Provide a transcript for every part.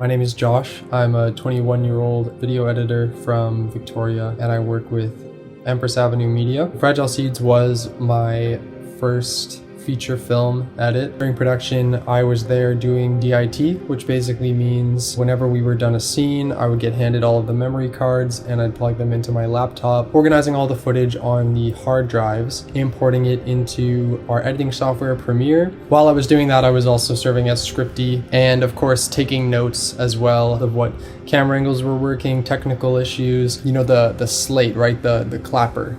My name is Josh. I'm a 21-year-old video editor from Victoria, and I work with Empress Avenue Media. Fragile Seeds was my first feature film edit. During production, I was there doing DIT, which basically means whenever we were done a scene, I would get handed all of the memory cards and I'd plug them into my laptop, organizing all the footage on the hard drives, importing it into our editing software, Premiere. While I was doing that, I was also serving as scripty and of course taking notes as well of what camera angles were working, technical issues, you know, the slate, right? The clapper.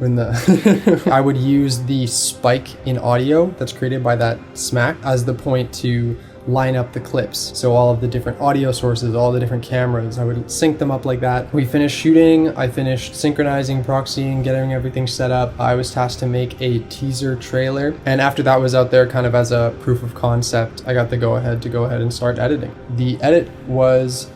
I would use the spike in audio that's created by that smack as the point to line up the clips. So all of the different audio sources, all the different cameras, I would sync them up like that. We finished shooting, I finished synchronizing, proxying, getting everything set up. I was tasked to make a teaser trailer. And after that was out there kind of as a proof of concept, I got the go ahead and start editing. The edit was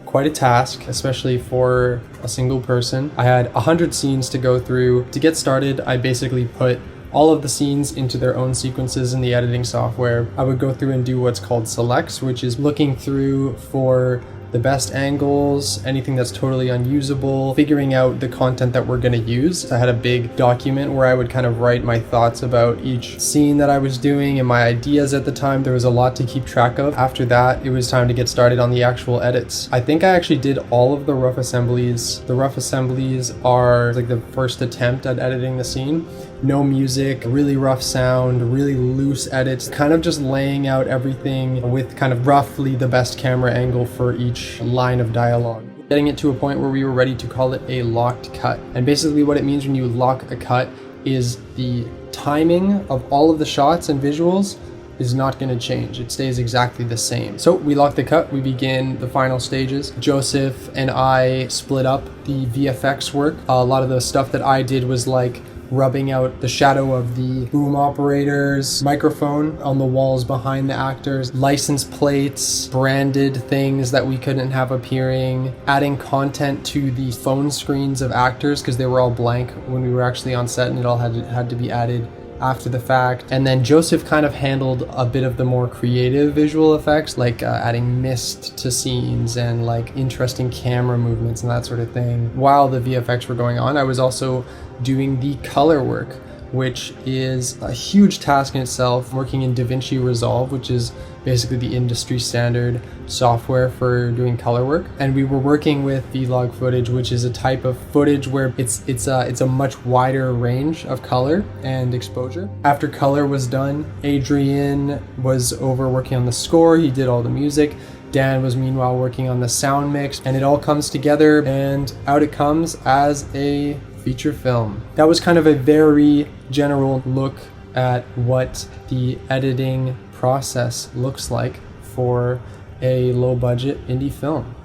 quite a task, especially for a single person. I had 100 scenes to go through. To get started, I basically put all of the scenes into their own sequences in the editing software. I would go through and do what's called selects, which is looking through for the best angles, anything that's totally unusable, figuring out the content that we're going to use. I had a big document where I would kind of write my thoughts about each scene that I was doing and my ideas at the time. There was a lot to keep track of. After that, it was time to get started on the actual edits. I think I actually did all of the rough assemblies. The rough assemblies are like the first attempt at editing the scene. No music, really rough sound, really loose edits, kind of just laying out everything with kind of roughly the best camera angle for each line of dialogue. Getting it to a point where we were ready to call it a locked cut. And basically what it means when you lock a cut is the timing of all of the shots and visuals is not going to change. It stays exactly the same. So we lock the cut, we begin the final stages. Joseph and I split up the VFX work. A lot of the stuff that I did was like rubbing out the shadow of the boom operator's microphone on the walls behind the actors, license plates, branded things that we couldn't have appearing, adding content to the phone screens of actors because they were all blank when we were actually on set and it all had to be added after the fact. And then Joseph kind of handled a bit of the more creative visual effects, like adding mist to scenes and like interesting camera movements and that sort of thing. While the VFX were going on, I was also doing the color work, which is a huge task in itself, working in DaVinci Resolve, which is basically the industry standard software for doing color work. And we were working with vlog footage, which is a type of footage where it's a much wider range of color and exposure. After color was done, Adrian was over working on the score. He did all the music. Dan was meanwhile working on the sound mix, and it all comes together and out it comes as a feature film. That was kind of a very general look at what the editing process looks like for a low budget indie film.